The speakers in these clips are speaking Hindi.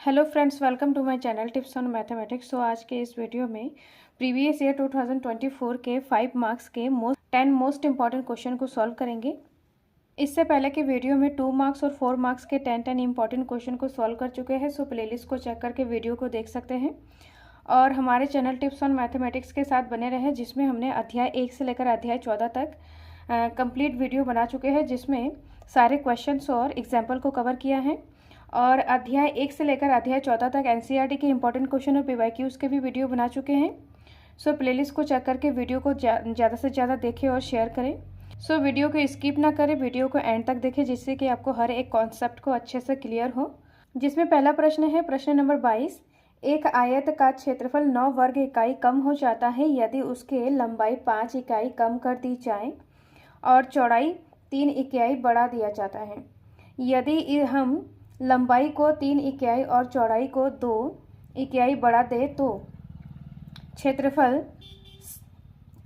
Hello friends, welcome to my channel tips on mathematics. तो आज के इस वीडियो में प्रीवियस ईयर 2024 के 5 मार्क्स के 10 मोस्ट इंपॉर्टेंट क्वेश्चन को सॉल्व करेंगे। इससे पहले के वीडियो में 2 मार्क्स और 4 मार्क्स के 10 इंपॉर्टेंट क्वेश्चन को सॉल्व कर चुके हैं। सो प्लेलिस्ट को चेक करके वीडियो को देख सकते हैं और हमारे चैनल टिप्स ऑन मैथमेटिक्स के साथ बने रहें, जिसमें हमने अध्याय 1 से लेकर अध्याय 14 तक कंप्लीट वीडियो बना चुके हैं, जिसमें सारे क्वेश्चंस और एग्जाम्पल को कवर किया है। और अध्याय 1 से लेकर अध्याय 14 तक एनसीईआरटी के इंपॉर्टेंट क्वेश्चन और पीवाईक्यूज़ के भी वीडियो बना चुके हैं। सो प्लेलिस्ट को चेक करके वीडियो को ज़्यादा से ज़्यादा देखें और शेयर करें। सो वीडियो को स्किप ना करें, वीडियो को एंड तक देखें, जिससे कि आपको हर एक कॉन्सेप्ट को अच्छे से क्लियर हो। जिसमें पहला प्रश्न है प्रश्न नंबर 22। एक आयत का क्षेत्रफल 9 वर्ग इकाई कम हो जाता है यदि उसके लंबाई 5 इकाई कम कर दी जाए और चौड़ाई 3 इकाई बढ़ा दिया जाता है। यदि हम लंबाई को 3 इकाई और चौड़ाई को 2 इकाई बढ़ा दे तो क्षेत्रफल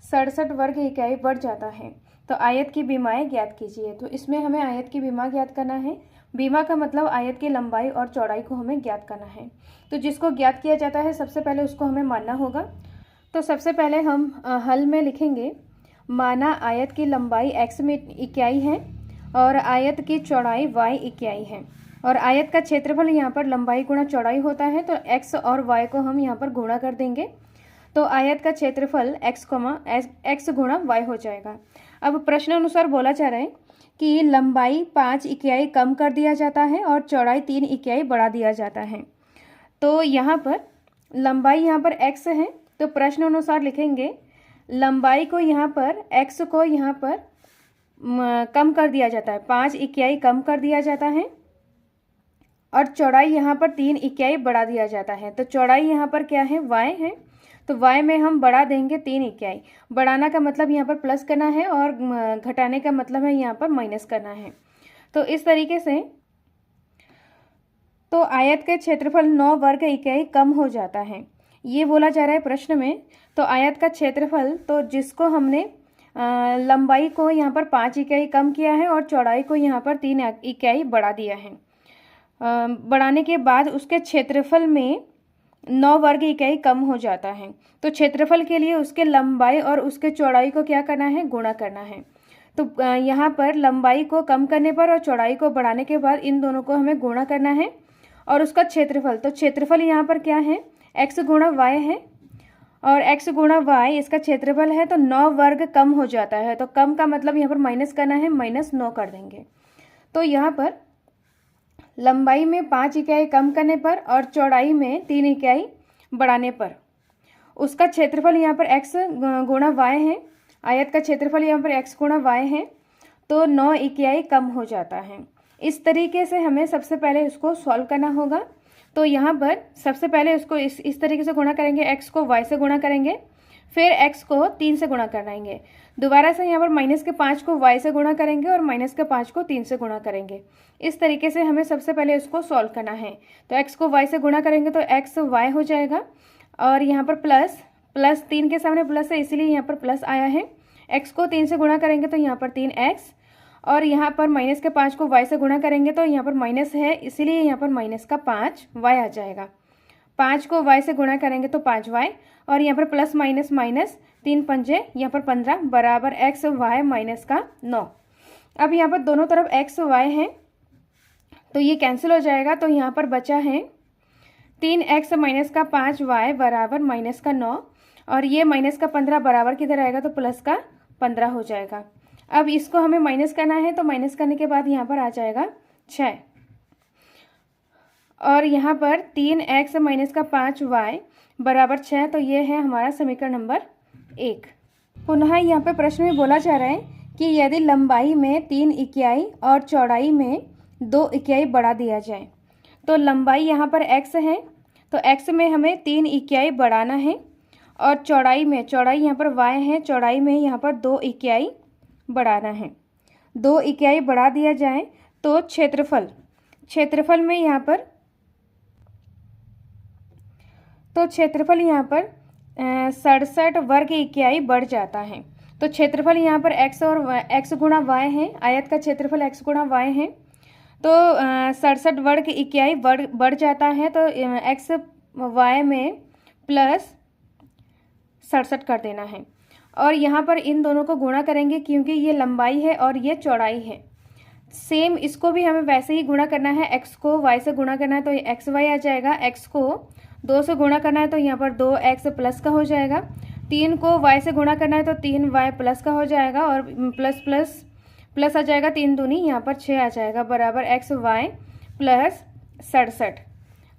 67 वर्ग इकाई बढ़ जाता है। तो आयत की बीमाएं ज्ञात कीजिए। तो इसमें हमें आयत की बीमा ज्ञात करना है। बीमा का मतलब आयत की लंबाई और चौड़ाई को हमें ज्ञात करना है। तो जिसको ज्ञात किया जाता है सबसे पहले उसको हमें मानना होगा। तो सबसे पहले हम हल में लिखेंगे, माना आयत की लंबाई x में इकाई है और आयत की चौड़ाई y इकाई है और आयत का क्षेत्रफल यहाँ पर लंबाई गुणा चौड़ाई होता है। तो x और y को हम यहाँ पर गुणा कर देंगे तो आयत का क्षेत्रफल x गुणा y हो जाएगा। अब प्रश्न अनुसार बोला जा रहा है कि लंबाई 5 इकाई कम कर दिया जाता है और चौड़ाई 3 इकाई बढ़ा दिया जाता है। तो यहाँ पर लंबाई यहाँ पर x है, तो प्रश्न अनुसार लिखेंगे लंबाई को यहाँ पर x को यहाँ पर कम कर दिया जाता है, 5 इकाई कम कर दिया जाता है और चौड़ाई यहाँ पर 3 इकाई बढ़ा दिया जाता है। तो चौड़ाई यहाँ पर क्या है, y है, तो y में हम बढ़ा देंगे 3 इकाई। बढ़ाना का मतलब यहाँ पर प्लस करना है और घटाने का मतलब है यहाँ पर माइनस करना है। तो इस तरीके से तो आयत के क्षेत्रफल 9 वर्ग इकाई कम हो जाता है, ये बोला जा रहा है प्रश्न में। तो आयत का क्षेत्रफल, तो जिसको हमने लंबाई को यहाँ पर 5 इकाई कम किया है और चौड़ाई को यहाँ पर 3 इकाई बढ़ा दिया है। बढ़ाने के बाद उसके क्षेत्रफल में 9 वर्ग इकाई कम हो जाता है। तो क्षेत्रफल के लिए उसके लंबाई और उसके चौड़ाई को क्या करना है, गुणा करना है। तो यहाँ पर लंबाई को कम करने पर और चौड़ाई को बढ़ाने के बाद इन दोनों को हमें गुणा करना है और उसका क्षेत्रफल, तो क्षेत्रफल यहाँ पर क्या है, x गुणा y है और x गुणा y इसका क्षेत्रफल है। तो 9 वर्ग कम हो जाता है, तो कम का मतलब यहाँ पर माइनस करना है, -9 कर देंगे। तो यहाँ पर लंबाई में 5 इकाई कम करने पर और चौड़ाई में 3 इकाई बढ़ाने पर उसका क्षेत्रफल यहाँ पर x गुणा y है। आयत का क्षेत्रफल यहाँ पर x गुणा y है, तो 9 इकाई कम हो जाता है। इस तरीके से हमें सबसे पहले इसको सॉल्व करना होगा। तो यहाँ पर सबसे पहले इसको इस तरीके से गुणा करेंगे, x को y से गुणा करेंगे, फिर x को 3 से गुणा कराएंगे। दोबारा से यहाँ पर -5 को y से गुणा करेंगे और -5 को 3 से गुणा करेंगे। इस तरीके से हमें सबसे पहले इसको सॉल्व करना है। तो x को y से गुणा करेंगे तो x y हो जाएगा और यहाँ पर प्लस 3 के सामने प्लस है, इसीलिए यहाँ पर प्लस आया है। x को 3 से गुणा करेंगे तो यहाँ पर 3x और यहाँ पर -5 को y से गुणा करेंगे तो यहाँ पर माइनस है, इसीलिए यहाँ पर -5y आ जाएगा। 5 को y से गुणा करेंगे तो 5y और यहाँ पर प्लस माइनस 3 पंजे यहाँ पर 15 बराबर x y -9। अब यहाँ पर दोनों तरफ x y है तो ये कैंसिल हो जाएगा। तो यहाँ पर बचा है 3x -5y बराबर -9 और ये -15 बराबर किधर आएगा, तो +15 हो जाएगा। अब इसको हमें माइनस करना है, तो माइनस करने के बाद यहाँ पर आ जाएगा 6 और यहाँ पर 3x -5y बराबर 6। तो ये है हमारा समीकरण नंबर 1। पुनः यहाँ पे प्रश्न में बोला जा रहा है कि यदि लंबाई में 3 इकाई और चौड़ाई में 2 इकाई बढ़ा दिया जाए। तो लंबाई यहाँ पर x है, तो x में हमें 3 इकाई बढ़ाना है और चौड़ाई यहाँ पर y है, चौड़ाई में यहाँ पर 2 इकाई बढ़ाना है। 2 इकाई बढ़ा दिया जाए तो क्षेत्रफल में यहाँ पर, तो क्षेत्रफल यहाँ पर 67 वर्ग इकाई बढ़ जाता है। तो क्षेत्रफल यहाँ पर x और x गुणा y है, आयत का क्षेत्रफल x गुणा y है। तो 67 वर्ग की इकाई बढ़ जाता है, तो एक्स वाई में प्लस 67 कर देना है। और यहाँ पर इन दोनों को गुणा करेंगे क्योंकि ये लंबाई है और ये चौड़ाई है। सेम इसको भी हमें वैसे ही गुणा करना है, एक्स को वाई से गुणा करना है तो ये एक्स वाई आ जाएगा। एक्स को 2 से गुणा करना है तो यहाँ पर 2x प्लस का हो जाएगा। 3 को y से गुणा करना है तो 3y प्लस का हो जाएगा और प्लस प्लस प्लस आ जाएगा, 3 दूनी यहाँ पर 6 आ जाएगा, बराबर एक्स वाई प्लस 67।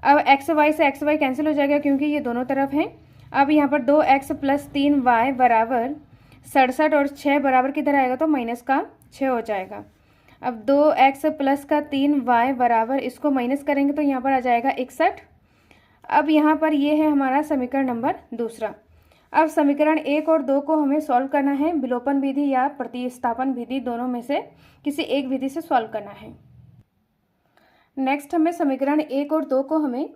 अब एक्स वाई से एक्स वाई कैंसिल हो जाएगा क्योंकि ये दोनों तरफ हैं। अब यहाँ पर 2x प्लस 3y बराबर 67 और 6 बराबर किधर आएगा तो माइनस का 6 हो जाएगा। अब 2x प्लस का 3y बराबर, इसको माइनस करेंगे तो यहाँ पर आ जाएगा 61। अब यहाँ पर ये है हमारा समीकरण नंबर दूसरा। अब समीकरण 1 और 2 को हमें सॉल्व करना है, विलोपन विधि या प्रतिस्थापन विधि, दोनों में से किसी एक विधि से सॉल्व करना है। नेक्स्ट हमें समीकरण 1 और 2 को हमें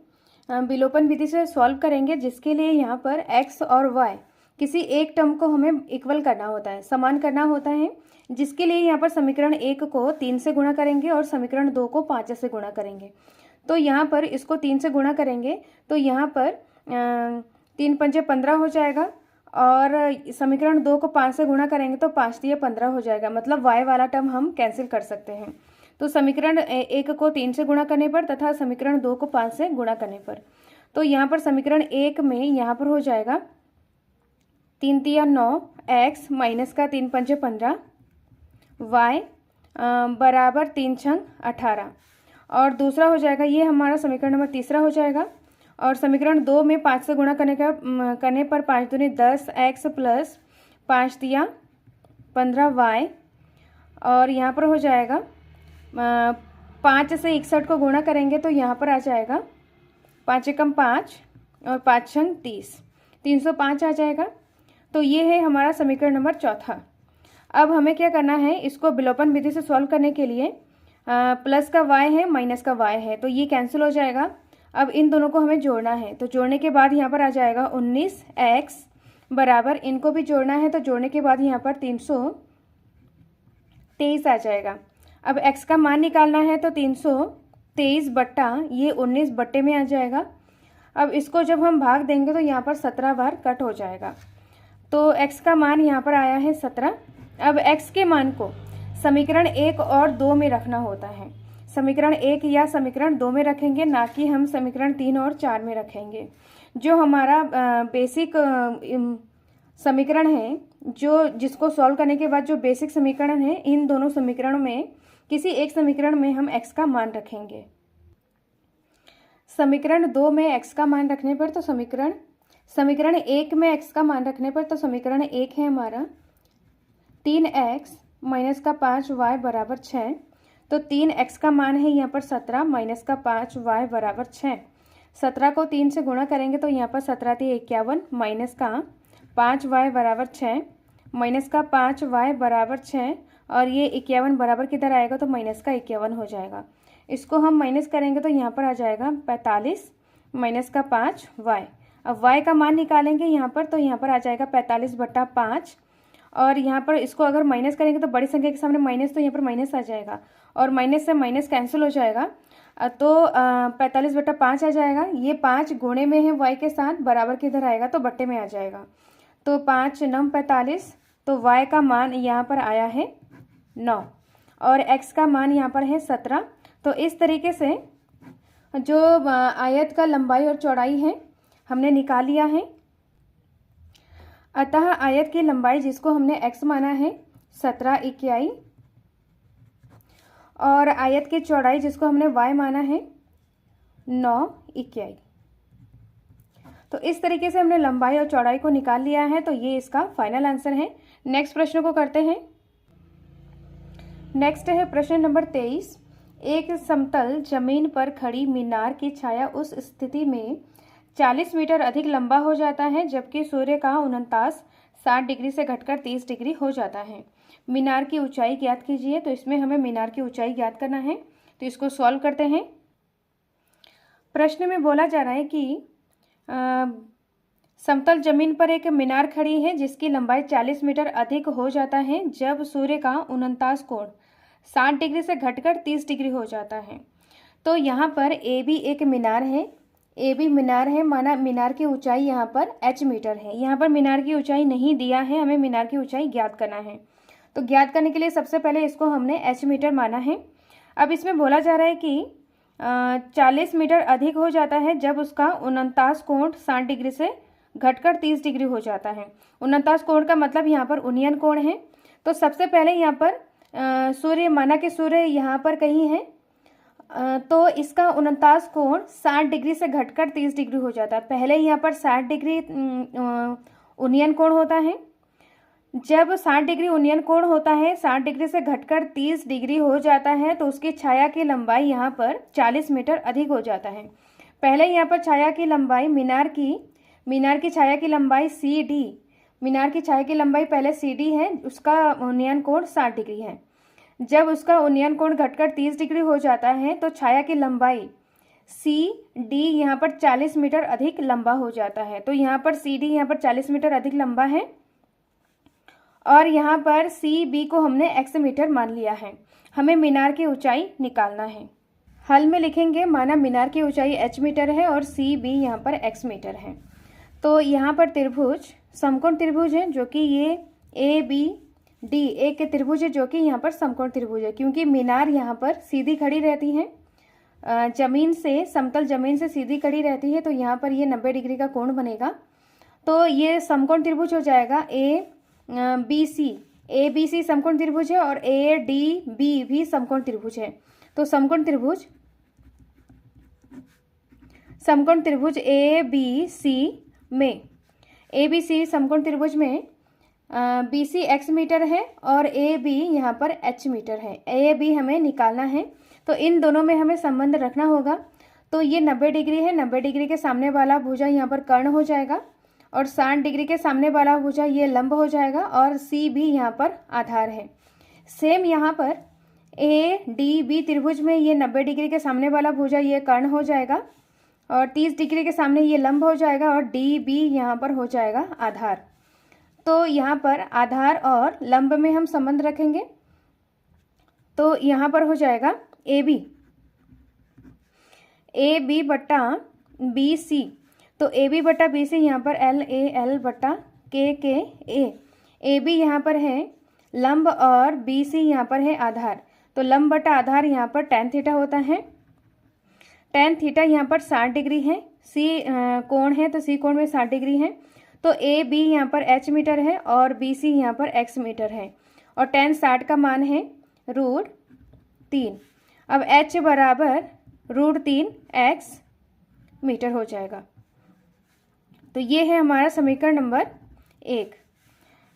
विलोपन विधि से सॉल्व करेंगे, जिसके लिए यहाँ पर x और y किसी एक टर्म को हमें इक्वल करना होता है, समान करना होता है, जिसके लिए यहाँ पर समीकरण 1 को 3 से गुणा करेंगे और समीकरण 2 को 5 से गुणा करेंगे। तो यहाँ पर इसको 3 से गुणा करेंगे तो यहाँ पर 3 पंजे 15 हो जाएगा और समीकरण 2 को 5 से गुणा करेंगे तो 5 दिए 15 हो जाएगा, मतलब y वाला टर्म हम कैंसिल कर सकते हैं। तो समीकरण 1 को 3 से गुणा करने पर तथा समीकरण 2 को 5 से गुणा करने पर, तो यहाँ पर समीकरण 1 में यहाँ पर हो जाएगा 3 तिया 9 x माइनस का 3 पंजे 15 y बराबर 3 छंग 18, और दूसरा हो जाएगा, ये हमारा समीकरण नंबर तीसरा हो जाएगा। और समीकरण 2 में 5 से गुणा करने पर 5 दूनी 10 x प्लस 5 तिया 15 y, और यहाँ पर हो जाएगा 5 से 61 को गुणा करेंगे तो यहाँ पर आ जाएगा 5 एकम 5 और 5 छंग 30, 305 आ जाएगा। तो ये है हमारा समीकरण नंबर चौथा। अब हमें क्या करना है, इसको विलोपन विधि से सॉल्व करने के लिए प्लस का y है माइनस का y है तो ये कैंसिल हो जाएगा। अब इन दोनों को हमें जोड़ना है, तो जोड़ने के बाद यहाँ पर आ जाएगा 19x बराबर, इनको भी जोड़ना है तो जोड़ने के बाद यहाँ पर 323 आ जाएगा। अब x का मान निकालना है तो 323 बट्टा ये 19 बट्टे में आ जाएगा। अब इसको जब हम भाग देंगे तो यहाँ पर 17 बार कट हो जाएगा, तो x का मान यहाँ पर आया है 17। अब x के मान को समीकरण 1 और 2 में रखना होता है, समीकरण 1 या समीकरण 2 में रखेंगे, ना कि हम समीकरण 3 और 4 में रखेंगे। जो हमारा बेसिक समीकरण है, जो जिसको सॉल्व करने के बाद जो बेसिक समीकरण है, इन दोनों समीकरणों में किसी एक समीकरण में हम x का मान रखेंगे। समीकरण 2 में x का मान रखने पर तो समीकरण 1 में x का मान रखने पर तो समीकरण 1 है हमारा 3x माइनस का 5y बराबर 6, तो 3x का मान है यहाँ पर 17 माइनस का 5y बराबर 6। 17 को 3 से गुणा करेंगे तो यहाँ पर 17 थी 51 माइनस का 5y बराबर 6 माइनस का 5y बराबर 6, और ये 51 बराबर किधर आएगा तो माइनस का 51 हो जाएगा। इसको हम माइनस करेंगे तो यहाँ पर आ जाएगा 45 माइनस का 5y। अब y का मान निकालेंगे यहाँ पर, तो यहाँ पर आ जाएगा 45 बट्टा 5, और यहाँ पर इसको अगर माइनस करेंगे तो बड़ी संख्या के सामने माइनस, तो यहाँ पर माइनस आ जाएगा और माइनस से माइनस कैंसिल हो जाएगा, तो 45 बट्टा 5 आ जाएगा। ये 5 गुणे में है y के साथ, बराबर किधर आएगा तो बट्टे में आ जाएगा, तो 5 9 45, तो y का मान यहाँ पर आया है 9 और x का मान यहाँ पर है 17। तो इस तरीके से जो आयत का लंबाई और चौड़ाई है हमने निकाल लिया है। अतः आयत की लंबाई जिसको हमने x माना है 17 इकाई, और आयत की चौड़ाई जिसको हमने y माना है 9 इकाई। तो इस तरीके से हमने लंबाई और चौड़ाई को निकाल लिया है, तो ये इसका फाइनल आंसर है। नेक्स्ट प्रश्न को करते हैं। नेक्स्ट है प्रश्न नंबर 23। एक समतल जमीन पर खड़ी मीनार की छाया उस स्थिति में 40 मीटर अधिक लंबा हो जाता है जबकि सूर्य का 49 60 डिग्री से घटकर 30 डिग्री हो जाता है। मीनार की ऊंचाई ज्ञात कीजिए। तो इसमें हमें मीनार की ऊंचाई ज्ञात करना है, तो इसको सॉल्व करते हैं। प्रश्न में बोला जा रहा है कि समतल जमीन पर एक मीनार खड़ी है जिसकी लंबाई 40 मीटर अधिक हो जाता है जब सूर्य का 49 कोण 60 डिग्री से घटकर 30 डिग्री हो जाता है। तो यहाँ पर ए बी एक मीनार है, ए बी मीनार है, माना मीनार की ऊंचाई यहाँ पर h मीटर है। यहाँ पर मीनार की ऊंचाई नहीं दिया है, हमें मीनार की ऊंचाई ज्ञात करना है। तो ज्ञात करने के लिए सबसे पहले इसको हमने h मीटर माना है। अब इसमें बोला जा रहा है कि 40 मीटर अधिक हो जाता है जब उसका 49 कोण 60 डिग्री से घटकर 30 डिग्री हो जाता है। 49 कोण का मतलब यहाँ पर उन्नयन कोण है। तो सबसे पहले यहाँ पर सूर्य, माना कि सूर्य यहाँ पर कहीं है, तो इसका 49 कोण 60 डिग्री से घटकर 30 डिग्री हो जाता है। पहले यहाँ पर 60 डिग्री उन्नयन कोण होता है। जब 60 डिग्री उन्नयन कोण होता है, 60 डिग्री से घटकर 30 डिग्री हो जाता है, तो उसकी छाया की लंबाई यहाँ पर 40 मीटर अधिक हो जाता है। पहले यहाँ पर छाया की लंबाई मीनार की छाया की लंबाई CD, मीनार की छाया की लंबाई पहले CD है, उसका उन्नयन कोण 60 डिग्री है। जब उसका उन्नयन कोण घटकर 30 डिग्री हो जाता है तो छाया की लंबाई CD यहाँ पर 40 मीटर अधिक लंबा हो जाता है। तो यहाँ पर CD यहाँ पर 40 मीटर अधिक लंबा है और यहाँ पर CB को हमने x मीटर मान लिया है। हमें मीनार की ऊंचाई निकालना है। हल में लिखेंगे, माना मीनार की ऊंचाई h मीटर है और CB यहाँ पर x मीटर है। तो यहाँ पर त्रिभुज, समकोण त्रिभुज है, जो कि ये ABD एक त्रिभुज है, जो कि यहाँ पर समकोण त्रिभुज है, क्योंकि मीनार यहाँ पर सीधी खड़ी रहती है, जमीन से, समतल जमीन से सीधी खड़ी रहती है। तो यहाँ पर ये 90 डिग्री का कोण बनेगा। तो ये समकोण त्रिभुज हो जाएगा। ABC समकोण त्रिभुज है और ADB भी समकोण त्रिभुज है। तो समकोण त्रिभुज ABC समकोण त्रिभुज में BC x मीटर है और AB यहाँ पर h मीटर है। AB हमें निकालना है, तो इन दोनों में हमें संबंध रखना होगा। तो ये 90 डिग्री है, 90 डिग्री के सामने वाला भुजा यहाँ पर कर्ण हो जाएगा और 60 डिग्री के सामने वाला भुजा ये लंब हो जाएगा और CB यहाँ पर आधार है। सेम यहाँ पर ADB त्रिभुज में ये 90 डिग्री के सामने वाला भुजा ये कर्ण हो जाएगा और 30 डिग्री के सामने ये लंब हो जाएगा और DB यहाँ पर हो जाएगा आधार। तो यहाँ पर आधार और लंब में हम संबंध रखेंगे। तो यहाँ पर हो जाएगा AB बट्टा BC। तो AB बट्टा BC यहाँ पर LAL बट्टा KKA। AB यहाँ पर है लंब और BC यहाँ पर है आधार। तो लंब बटा आधार यहाँ पर tan थीटा होता है। tan थीटा यहाँ पर 60 डिग्री है, C कोण है तो C कोण में 60 डिग्री है। तो AB यहाँ पर h मीटर है और BC यहाँ पर x मीटर है और tan 60 का मान है √3। अब h बराबर √3x मीटर हो जाएगा। तो ये है हमारा समीकरण नंबर 1।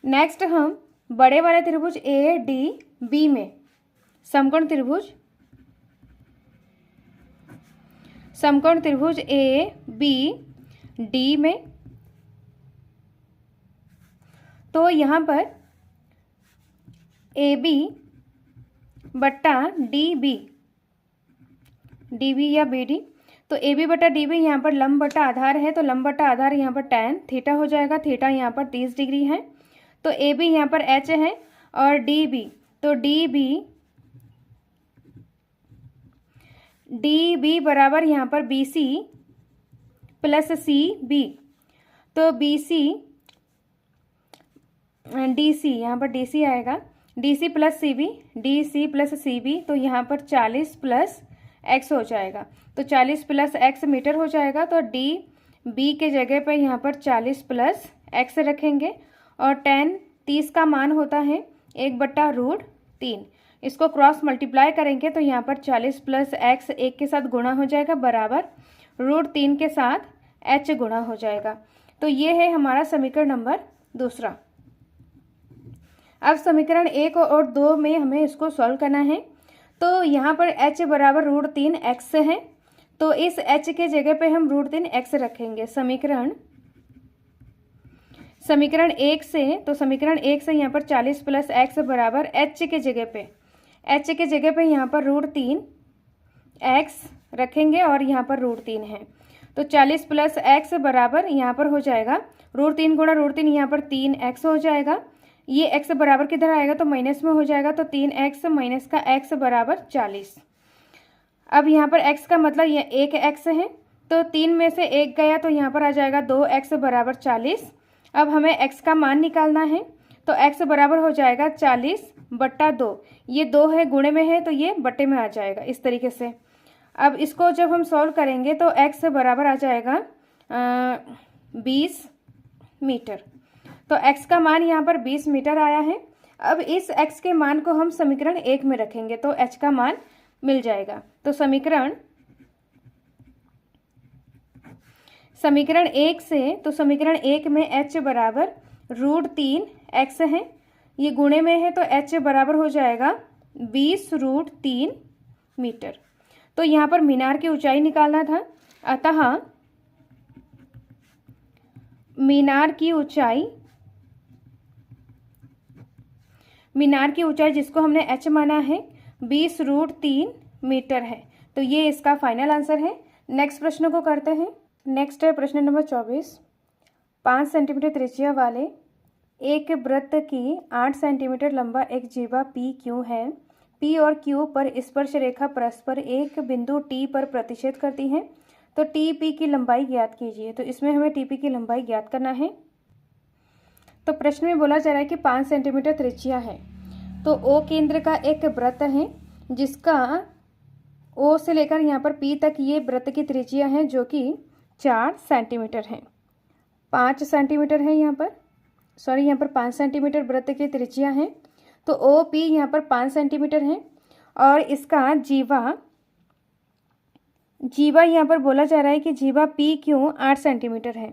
नेक्स्ट हम बड़े वाले त्रिभुज ADB में समकोण त्रिभुज ABD में, तो यहाँ पर AB बट्टा DB या BD। तो AB बटा DB यहाँ पर लंब बटा आधार है, तो लंब बटा आधार यहाँ पर tan थीटा हो जाएगा। थीटा यहाँ पर 30 डिग्री है। तो AB यहाँ पर h है और DB, तो DB बराबर यहाँ पर BC प्लस CB। तो BC DC, यहाँ पर DC आएगा, DC प्लस CB, तो यहाँ पर 40 प्लस x हो जाएगा। तो 40 प्लस x मीटर हो जाएगा। तो DB के जगह पर यहाँ पर 40 प्लस x रखेंगे और tan 30 का मान होता है 1/√3। इसको क्रॉस मल्टीप्लाई करेंगे तो यहाँ पर 40 प्लस x 1 के साथ गुणा हो जाएगा बराबर √3 के साथ h गुणा हो जाएगा। तो ये है हमारा समीकरण नंबर 2। अब समीकरण 1 और 2 में हमें इसको सॉल्व करना है। तो यहाँ पर h बराबर √3x है, तो इस h के जगह पे हम √3x रखेंगे। समीकरण 1 से, तो समीकरण 1 से यहाँ पर 40 प्लस x बराबर h के जगह पे यहाँ पर √3x रखेंगे और यहाँ पर √3 है। तो 40 प्लस x बराबर यहाँ पर हो जाएगा √3 गुणा √3 यहाँ पर 3x हो जाएगा। ये x बराबर किधर आएगा तो माइनस में हो जाएगा, तो 3x माइनस का x बराबर 40। अब यहाँ पर x का मतलब ये 1x है, तो 3 में से 1 गया तो यहाँ पर आ जाएगा 2x बराबर 40। अब हमें x का मान निकालना है, तो x बराबर हो जाएगा 40/2। ये 2 है, गुणे में है तो ये बट्टे में आ जाएगा इस तरीके से। अब इसको जब हम सॉल्व करेंगे तो x बराबर आ जाएगा 20 मीटर। तो x का मान यहाँ पर 20 मीटर आया है। अब इस x के मान को हम समीकरण 1 में रखेंगे तो h का मान मिल जाएगा। तो समीकरण 1 से, तो समीकरण 1 में h बराबर √3x है, ये गुणे में है तो h बराबर हो जाएगा 20√3 मीटर। तो यहाँ पर मीनार की ऊंचाई निकालना था, अतः मीनार की ऊंचाई जिसको हमने h माना है 20√3 मीटर है। तो ये इसका फाइनल आंसर है। नेक्स्ट प्रश्न को करते हैं। नेक्स्ट है प्रश्न नंबर 24। 5 सेंटीमीटर त्रिज्या वाले एक वृत्त की 8 सेंटीमीटर लंबा एक जीवा P Q है। P और Q पर स्पर्श रेखा परस्पर एक बिंदु T पर प्रतिच्छेद करती है, तो TP की लंबाई ज्ञात कीजिए। तो इसमें हमें TP की लंबाई ज्ञात करना है। तो प्रश्न में बोला जा रहा है कि 5 सेंटीमीटर त्रिज्या है, तो O केंद्र का एक वृत्त है जिसका O से लेकर यहाँ पर P तक ये वृत्त की त्रिज्या है जो कि 4 सेंटीमीटर है। 5 सेंटीमीटर है यहाँ पर, सॉरी यहाँ पर 5 सेंटीमीटर वृत्त की त्रिज्या है, तो OP यहाँ पर 5 सेंटीमीटर है और इसका जीवा यहाँ पर बोला जा रहा है कि जीवा PQ 8 सेंटीमीटर है।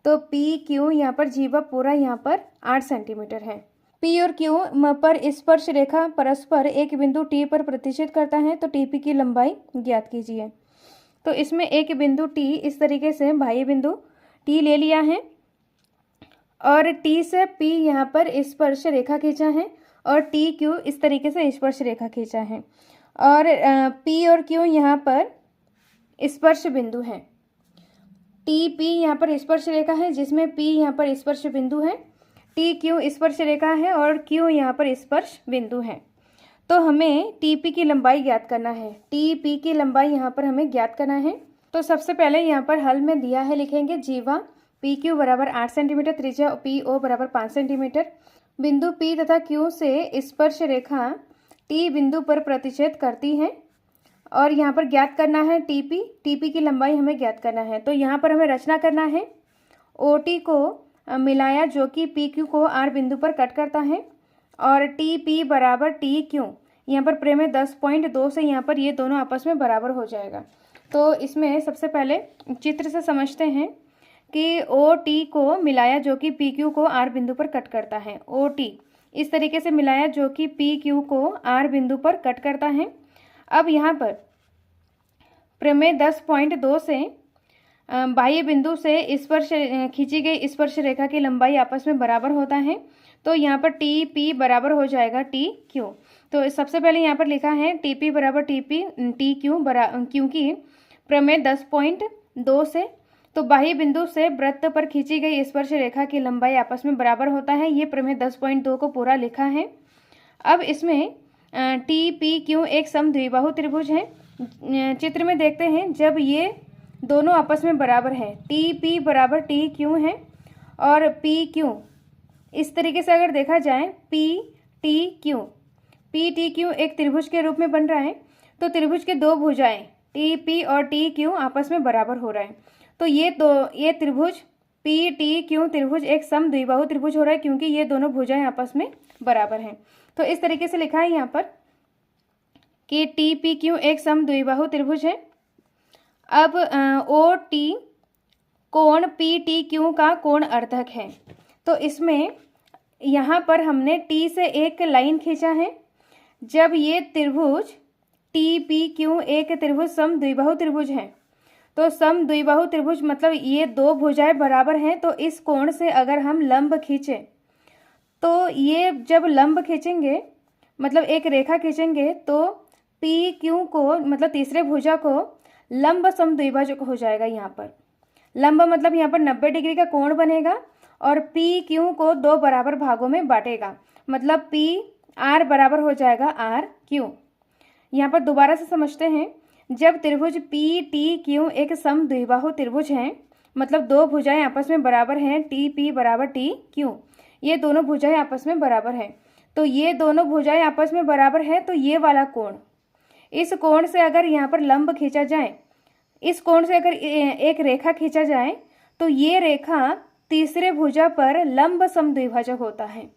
तो PQ यहाँ पर जीवा पूरा यहाँ पर 8 सेंटीमीटर है। P और Q पर स्पर्श रेखा परस्पर एक बिंदु T पर प्रतिच्छेद करता है, तो TP की लंबाई ज्ञात कीजिए। तो इसमें एक बिंदु T इस तरीके से बाह्य बिंदु T ले लिया है और T से P यहाँ पर स्पर्श रेखा खींचा है और TQ इस तरीके से स्पर्श रेखा खींचा है और P और Q यहाँ पर स्पर्श बिंदु है। TP यहाँ पर स्पर्श रेखा है जिसमें P यहाँ पर स्पर्श बिंदु है, TQ स्पर्श रेखा है और Q यहाँ पर स्पर्श बिंदु है। तो हमें TP की लंबाई ज्ञात करना है। TP की लंबाई यहाँ पर हमें ज्ञात करना है। तो सबसे पहले यहाँ पर हल में दिया है, लिखेंगे जीवा PQ बराबर 8 सेंटीमीटर, त्रिज्या PO बराबर 5 सेंटीमीटर। बिंदु P तथा Q से स्पर्श रेखा T बिंदु पर प्रतिच्छेद करती है और यहाँ पर ज्ञात करना है TP की लंबाई हमें ज्ञात करना है। तो यहाँ पर हमें रचना करना है, OT को मिलाया जो कि PQ को R बिंदु पर कट करता है और TP बराबर TQ, यहाँ पर प्रेम 10.2 से यहाँ पर ये दोनों आपस में बराबर हो जाएगा। तो इसमें सबसे पहले चित्र से समझते हैं कि OT को मिलाया जो कि PQ को R बिंदु पर कट करता है। OT इस तरीके से मिलाया जो कि PQ को R बिंदु पर कट करता है। अब यहाँ पर प्रमेय 10.2 से बाह्य बिंदु से स्पर्श खींची गई स्पर्श रेखा की लंबाई आपस में बराबर होता है, तो यहाँ पर TP बराबर हो जाएगा TQ। तो सबसे पहले यहाँ पर लिखा है TP बराबर TQ क्योंकि प्रमेय 10.2 से, तो बाह्य बिंदु से वृत्त पर खींची गई स्पर्श रेखा की लंबाई आपस में बराबर होता है। ये प्रमेय 10.2 को पूरा लिखा है। अब इसमें TPQ एक समद्विबाहु त्रिभुज है। चित्र में देखते हैं, जब ये दोनों आपस में बराबर है, TP बराबर TQ है और PQ इस तरीके से अगर देखा जाए PTQ एक त्रिभुज के रूप में बन रहा है, तो त्रिभुज के दो भुजाएं TP और TQ आपस में बराबर हो रहा है। तो ये त्रिभुज PTQ त्रिभुज एक समद्विबाहु त्रिभुज हो रहा है क्योंकि ये दोनों भुजाएं आपस में बराबर हैं। तो इस तरीके से लिखा है यहाँ पर कि TPQ एक समद्विबाहु त्रिभुज है। अब OT कोण PTQ का कोण अर्धक है। तो इसमें यहाँ पर हमने T से एक लाइन खींचा है। जब ये त्रिभुज TPQ एक त्रिभुज समद्विबाहु त्रिभुज है, तो समद्विबाहु त्रिभुज मतलब ये दो भुजाएं बराबर हैं, तो इस कोण से अगर हम लंब खींचें, तो ये जब लंब खींचेंगे मतलब एक रेखा खींचेंगे तो PQ को मतलब तीसरे भुजा को लंब समद्विभाजक हो जाएगा। यहाँ पर लंब मतलब यहाँ पर 90 डिग्री का कोण बनेगा और पी क्यू को 2 बराबर भागों में बांटेगा। मतलब पी आर बराबर हो जाएगा आर क्यू। यहाँ पर दोबारा से समझते हैं। जब त्रिभुज पी टी क्यू एक समद्विबाहु त्रिभुज है, मतलब दो भुजाएं आपस में बराबर हैं, टी पी बराबर टी क्यू, ये दोनों भुजाएं आपस में बराबर हैं। तो ये दोनों भुजाएं आपस में बराबर है, तो ये वाला कोण, इस कोण से अगर यहाँ पर लंब खींचा जाए, इस कोण से अगर एक रेखा खींचा जाए, तो ये रेखा तीसरे भुजा पर लंब समद्विभाजक होता है।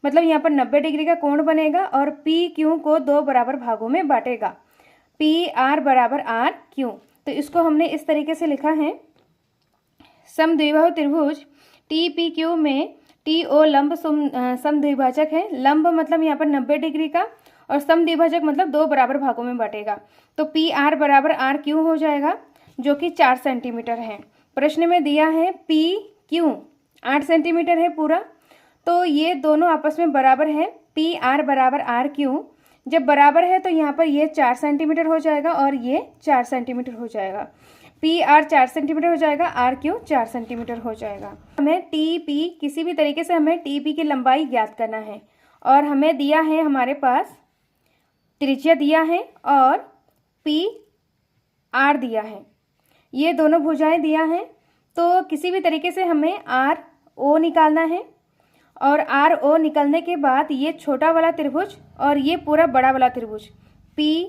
मतलब यहाँ पर 90 डिग्री का कोण बनेगा और पी क्यू को 2 बराबर भागों में बांटेगा। पी आर बराबर आर क्यू। तो इसको हमने इस तरीके से लिखा है, समद्विबाहु त्रिभुज टी पी क्यू में टी ओ लंब समद्विभाजक है। लंब मतलब यहाँ पर 90 डिग्री का, और समद्विभाजक मतलब 2 बराबर भागों में बांटेगा। तो पी आर बराबर आर क्यू हो जाएगा, जो कि 4 सेंटीमीटर है। प्रश्न में दिया है पी क्यू 8 सेंटीमीटर है पूरा, तो ये दोनों आपस में बराबर है। पी आर बराबर आर क्यू जब बराबर है तो यहाँ पर ये 4 सेंटीमीटर हो जाएगा और ये 4 सेंटीमीटर हो जाएगा। पी आर 4 सेंटीमीटर हो जाएगा, आर क्यू 4 सेंटीमीटर हो जाएगा। हमें टी पी, किसी भी तरीके से हमें टी पी की लंबाई ज्ञात करना है, और हमें दिया है, हमारे पास त्रिज्या दिया है और पी आर दिया है, ये दोनों भुजाएं दिया है। तो किसी भी तरीके से हमें आर ओ निकालना है, और आर ओ निकलने के बाद ये छोटा वाला त्रिभुज और ये पूरा बड़ा वाला त्रिभुज पी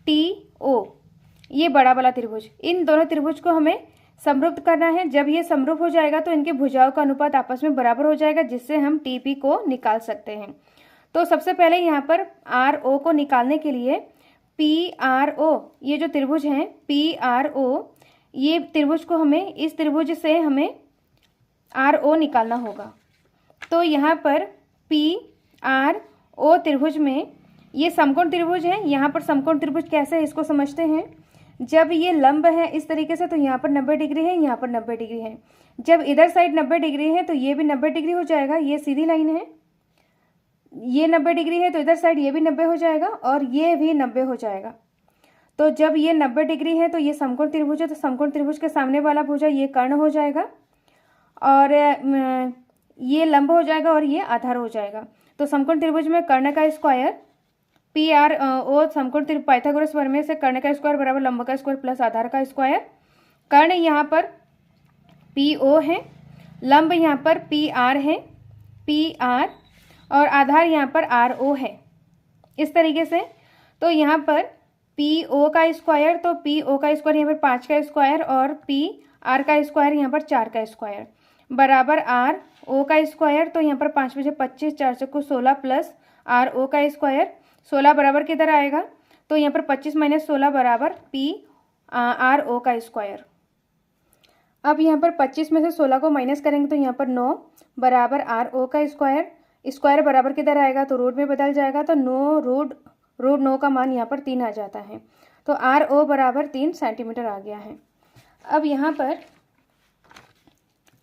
टी ओ, ये बड़ा वाला त्रिभुज, इन दोनों त्रिभुज को हमें समरूप करना है। जब ये समरूप हो जाएगा तो इनके भुजाओं का अनुपात आपस में बराबर हो जाएगा, जिससे हम टी पी को निकाल सकते हैं। तो सबसे पहले यहाँ पर आर ओ को निकालने के लिए पी आर ओ, ये जो त्रिभुज है पी आर ओ, ये त्रिभुज को हमें, इस त्रिभुज से हमें आर ओ निकालना होगा। तो यहाँ पर पी आर ओ त्रिभुज में ये समकोण त्रिभुज है। यहाँ पर समकोण त्रिभुज कैसे है इसको समझते हैं। जब ये लंब है इस तरीके से, तो यहाँ पर 90 डिग्री है, यहाँ पर 90 डिग्री है। जब इधर साइड 90 डिग्री है तो ये भी 90 डिग्री हो जाएगा, ये सीधी लाइन है। ये 90 डिग्री है तो इधर साइड ये भी 90 हो जाएगा और ये भी 90 हो जाएगा। तो जब ये 90 डिग्री है तो ये समकोण त्रिभुज है, तो समकोण त्रिभुज के सामने वाला भुजा ये कर्ण हो जाएगा, और ये लंब हो जाएगा और ये आधार हो जाएगा। तो समकोण त्रिभुज में कर्ण का स्क्वायर पी आर ओ, समकोण त्रिभुज पाइथागोरस प्रमेय से कर्ण का स्क्वायर बराबर लंब का स्क्वायर प्लस आधार का स्क्वायर। कर्ण यहाँ पर पी ओ है, लंब यहाँ पर पी आर है, पी आर, और आधार यहाँ पर आर ओ है, इस तरीके से। तो यहाँ पर पी ओ का स्क्वायर, तो पी ओ का स्क्वायर यहाँ पर 5 का स्क्वायर, और पी आर का स्क्वायर यहाँ पर 4 का स्क्वायर बराबर आर ओ का स्क्वायर। तो यहाँ पर 5 बजे 25, 4 चक्कू 16 प्लस आर ओ का स्क्वायर, 16 बराबर किधर आएगा, तो यहाँ पर 25 माइनस 16 बराबर पी आर ओ का स्क्वायर। अब यहाँ पर 25 में से 16 को माइनस करेंगे तो यहाँ पर 9 बराबर आर ओ का स्क्वायर। स्क्वायर बराबर किधर आएगा, तो रूट में बदल जाएगा, तो 9 रूट 9 का मान यहाँ पर 3 आ जाता है। तो आर ओ बराबर 3 सेंटीमीटर आ गया है। अब यहाँ पर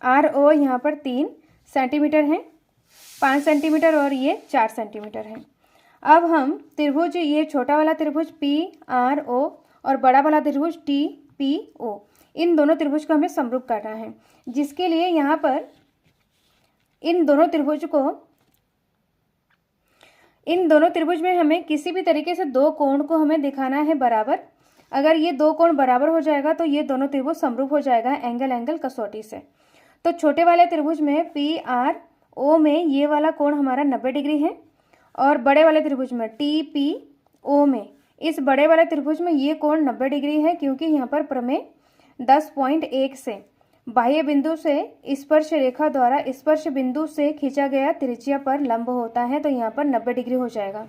आर ओ यहाँ पर 3 सेंटीमीटर है, 5 सेंटीमीटर और ये 4 सेंटीमीटर है। अब हम त्रिभुज, ये छोटा वाला त्रिभुज पी आर ओ और बड़ा वाला त्रिभुज टी पी ओ, इन दोनों त्रिभुज को हमें समरूप करना है, जिसके लिए यहाँ पर इन दोनों त्रिभुज में हमें किसी भी तरीके से 2 कोण को हमें दिखाना है बराबर। अगर ये 2 कोण बराबर हो जाएगा तो ये दोनों त्रिभुज समरूप हो जाएगा एंगल कसौटी से। तो छोटे वाले त्रिभुज में पी आर ओ में ये वाला कोण हमारा 90 डिग्री है, और बड़े वाले त्रिभुज में टी पी ओ में, इस बड़े वाले त्रिभुज में ये कोण 90 डिग्री है, क्योंकि यहाँ पर प्रमेय 10.1 से बाह्य बिंदु से स्पर्श रेखा द्वारा स्पर्श बिंदु से खींचा गया त्रिज्या पर लंब होता है, तो यहाँ पर 90 डिग्री हो जाएगा।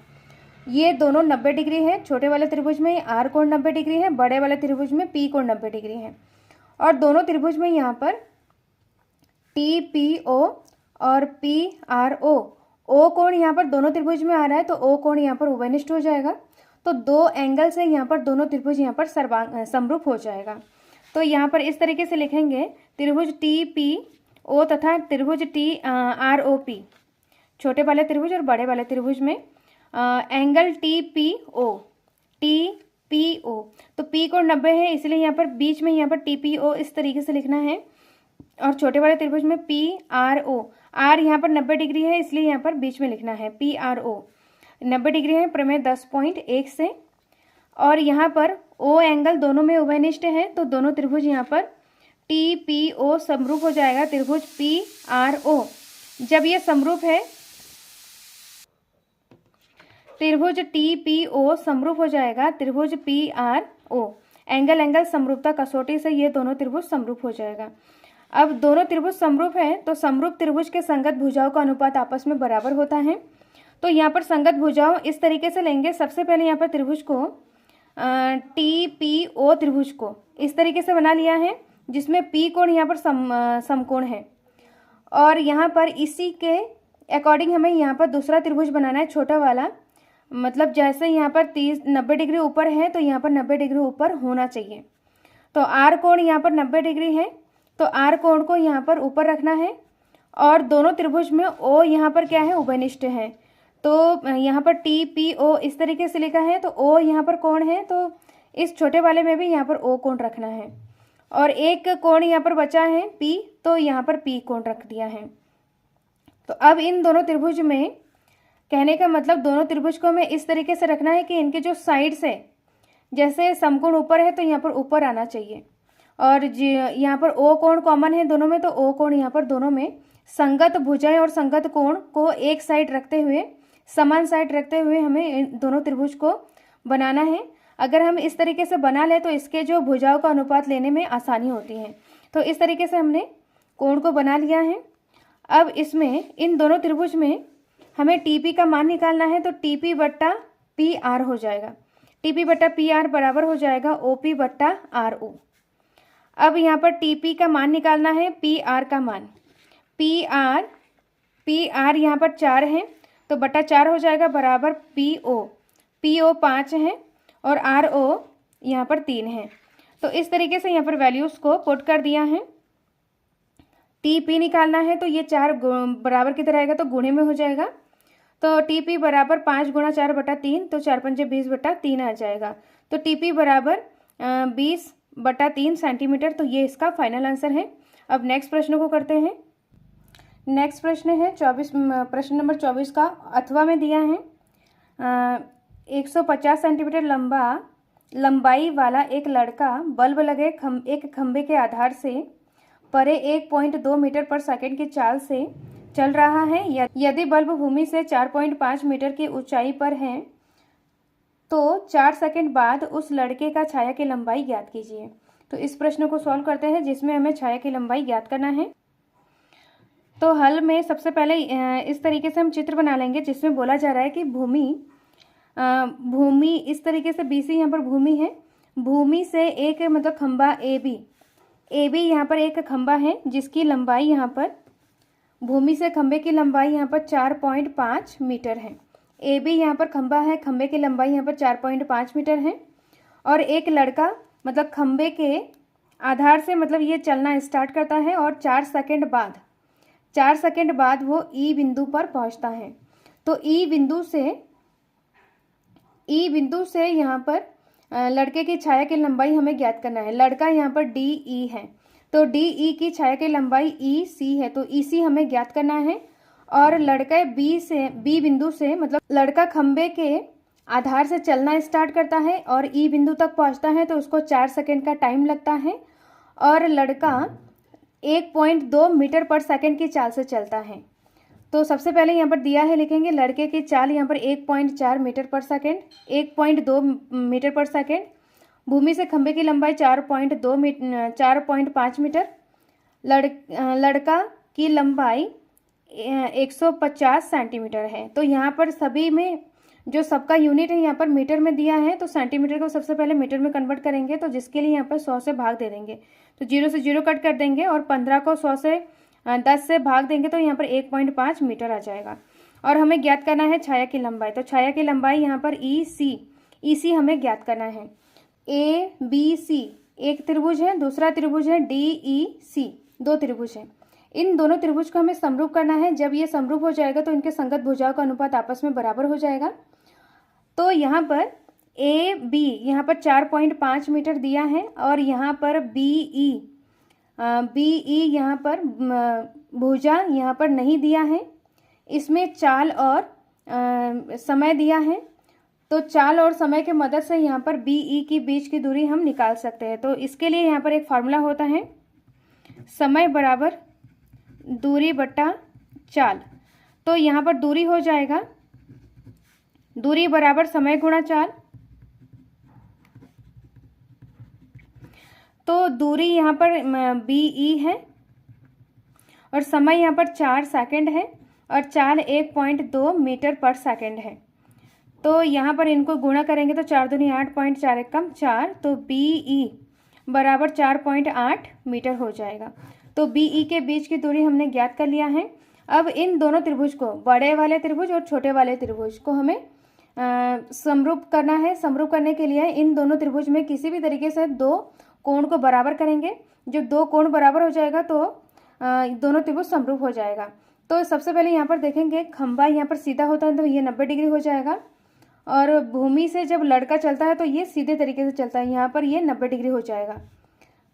ये दोनों 90 डिग्री है। छोटे वाले त्रिभुज में आर कोण 90 डिग्री है, बड़े वाले त्रिभुज में पी कोण 90 डिग्री है, और दोनों त्रिभुज में यहाँ पर टी पी ओ और पी आर ओ कोण यहाँ पर दोनों त्रिभुज में आ रहा है, तो ओ कोण यहाँ पर उभयनिष्ठ हो जाएगा। तो 2 एंगल से यहाँ पर दोनों त्रिभुज यहाँ पर समरूप हो जाएगा। तो यहाँ पर इस तरीके से लिखेंगे, त्रिभुज टी पी ओ तथा त्रिभुज टी आर ओ पी, छोटे वाले त्रिभुज और बड़े वाले त्रिभुज में एंगल टी पी ओ, तो पी कोण 90 है, इसलिए यहाँ पर बीच में यहाँ पर टी पी ओ इस तरीके से लिखना है, और छोटे वाले त्रिभुज में PRO, आर यहाँ पर 90 डिग्री है इसलिए यहाँ पर बीच में लिखना है PRO 90 डिग्री है प्रमेय 10.1 से। और यहाँ पर O एंगल दोनों में उभयनिष्ठ है, तो दोनों त्रिभुज यहाँ पर TPO समरूप हो जाएगा त्रिभुज PRO। जब ये समरूप है, त्रिभुज TPO समरूप हो जाएगा त्रिभुज PRO। एंगल एंगल समरूपता कसौटी से ये दोनों त्रिभुज समरूप हो जाएगा। अब दोनों त्रिभुज समरूप है तो समरूप त्रिभुज के संगत भुजाओं का अनुपात आपस में बराबर होता है। तो यहाँ पर संगत भुजाओं इस तरीके से लेंगे। सबसे पहले यहाँ पर त्रिभुज को TPO त्रिभुज को इस तरीके से बना लिया है, जिसमें P कोण यहाँ पर समकोण है। और यहाँ पर इसी के अकॉर्डिंग हमें यहाँ पर दूसरा त्रिभुज बनाना है, छोटा वाला। मतलब जैसे यहाँ पर 90 डिग्री ऊपर है तो यहाँ पर 90 डिग्री ऊपर होना चाहिए। तो R कोण यहाँ पर 90 डिग्री है, तो R कोण को यहाँ पर ऊपर रखना है। और दोनों त्रिभुज में O यहाँ पर क्या है, उभयनिष्ठ है। तो यहाँ पर TPO इस तरीके से लिखा है, तो O यहाँ पर कोण है, तो इस छोटे वाले में भी यहाँ पर O कोण रखना है। और एक कोण यहाँ पर बचा है P, तो यहाँ पर P कोण रख दिया है। तो अब इन दोनों त्रिभुज में, कहने का मतलब दोनों त्रिभुज को हमें इस तरीके से रखना है कि इनके जो साइड्स है, जैसे समकोण ऊपर है तो यहाँ पर ऊपर आना चाहिए। और यहाँ पर O कोण कॉमन है दोनों में, तो O कोण यहाँ पर दोनों में संगत भुजाएं और संगत कोण को एक साइड रखते हुए, समान साइड रखते हुए हमें इन दोनों त्रिभुज को बनाना है। अगर हम इस तरीके से बना लें तो इसके जो भुजाओं का अनुपात लेने में आसानी होती है। तो इस तरीके से हमने कोण को बना लिया है। अब इसमें इन दोनों त्रिभुज में हमें TP का मान निकालना है, तो TP बट्टा PR हो जाएगा। TP बट्टा PR बराबर हो जाएगा OP बट्टा RO। अब यहाँ पर TP का मान निकालना है, PR का मान। PR यहाँ पर 4 है, तो बटा 4 हो जाएगा बराबर PO 5 है और RO यहाँ पर 3 है। तो इस तरीके से यहाँ पर वैल्यूज़ को पुट कर दिया है। TP निकालना है, तो ये 4 बराबर किधर आएगा, तो गुणे में हो जाएगा। तो TP बराबर 5 गुणा 4 बटा 3, तो 4 पंजे 20 बटा 3 आ जाएगा। तो TP बराबर 20 बटा 3 सेंटीमीटर। तो ये इसका फाइनल आंसर है। अब नेक्स्ट प्रश्न को करते हैं। नेक्स्ट प्रश्न है 24, प्रश्न नंबर 24 का अथवा में दिया है 150 सेंटीमीटर लंबाई वाला एक लड़का बल्ब लगे एक खंबे के आधार से परे 1.2 मीटर पर सेकंड की चाल से चल रहा है। यदि बल्ब भूमि से 4.5 मीटर की ऊंचाई पर है तो 4 सेकंड बाद उस लड़के का छाया की लंबाई ज्ञात कीजिए। तो इस प्रश्न को सॉल्व करते हैं, जिसमें हमें छाया की लंबाई ज्ञात करना है। तो हल में सबसे पहले इस तरीके से हम चित्र बना लेंगे, जिसमें बोला जा रहा है कि भूमि इस तरीके से BC यहाँ पर भूमि है। भूमि से एक मतलब खंबा AB यहाँ पर एक खंबा है, जिसकी लंबाई यहाँ पर भूमि से खंबे की लंबाई यहाँ पर 4.5 मीटर है। AB यहाँ पर खंबा है, खंबे की लंबाई यहाँ पर 4.5 मीटर है। और एक लड़का मतलब खंबे के आधार से मतलब ये चलना स्टार्ट करता है और 4 सेकंड बाद वो E बिंदु पर पहुंचता है। तो E बिंदु से यहाँ पर लड़के की छाया की लंबाई हमें ज्ञात करना है। लड़का यहाँ पर DE है, तो DE की छाया की लंबाई EC है, तो EC हमें ज्ञात करना है। और लड़का B बिंदु से मतलब लड़का खंबे के आधार से चलना स्टार्ट करता है और E बिंदु तक पहुंचता है, तो उसको 4 सेकंड का टाइम लगता है। और लड़का 1.2 मीटर पर सेकंड की चाल से चलता है। तो सबसे पहले यहाँ पर दिया है, लिखेंगे लड़के की चाल यहाँ पर 1.4 मीटर पर सेकंड, 1.2 मीटर पर सेकंड। भूमि से खंबे की लंबाई 4.5 मीटर। लड़का की लंबाई 150 सेंटीमीटर है। तो यहाँ पर सभी में जो सबका यूनिट है यहाँ पर मीटर में दिया है, तो सेंटीमीटर को सबसे पहले मीटर में कन्वर्ट करेंगे, तो जिसके लिए यहाँ पर 100 से भाग दे देंगे, तो 0 से 0 कट कर देंगे और 15 को 100 से 10 से भाग देंगे, तो यहाँ पर 1.5 मीटर आ जाएगा। और हमें ज्ञात करना है छाया की लंबाई। तो छाया की लंबाई यहाँ पर EC हमें ज्ञात करना है। ABC एक त्रिभुज है, दूसरा त्रिभुज है DEC, 2 त्रिभुज है। इन दोनों त्रिभुज को हमें समरूप करना है। जब ये समरूप हो जाएगा तो इनके संगत भुजाओं का अनुपात आपस में बराबर हो जाएगा। तो यहाँ पर AB यहाँ पर 4.5 मीटर दिया है और यहाँ पर BE बी ई यहाँ पर भुजा यहाँ पर नहीं दिया है, इसमें चाल और समय दिया है। तो चाल और समय के मदद से यहाँ पर बी ई की बीच की दूरी हम निकाल सकते हैं। तो इसके लिए यहाँ पर एक फार्मूला होता है, समय बराबर दूरी बटा चाल। तो यहाँ पर दूरी हो जाएगा दूरी बराबर समय गुणा चाल। तो दूरी यहाँ पर बी ई है और समय यहाँ पर 4 सेकंड है और चाल 1.2 मीटर पर सेकंड है। तो यहाँ पर इनको गुणा करेंगे तो 4 दूनी 8, 4 एक कम 4, तो बी ई बराबर 4.8 मीटर हो जाएगा। तो बी ई के बीच की दूरी हमने ज्ञात कर लिया है। अब इन दोनों त्रिभुज को, बड़े वाले त्रिभुज और छोटे वाले त्रिभुज को हमें समरूप करना है। समरूप करने के लिए इन दोनों त्रिभुज में किसी भी तरीके से दो कोण को बराबर करेंगे। जब दो कोण बराबर हो जाएगा तो दोनों त्रिभुज समरूप हो जाएगा। तो सबसे पहले यहाँ पर देखेंगे, खंभा यहाँ पर सीधा होता है तो ये 90 डिग्री हो जाएगा, और भूमि से जब लड़का चलता है तो ये सीधे तरीके से चलता है, यहाँ पर ये 90 डिग्री हो जाएगा।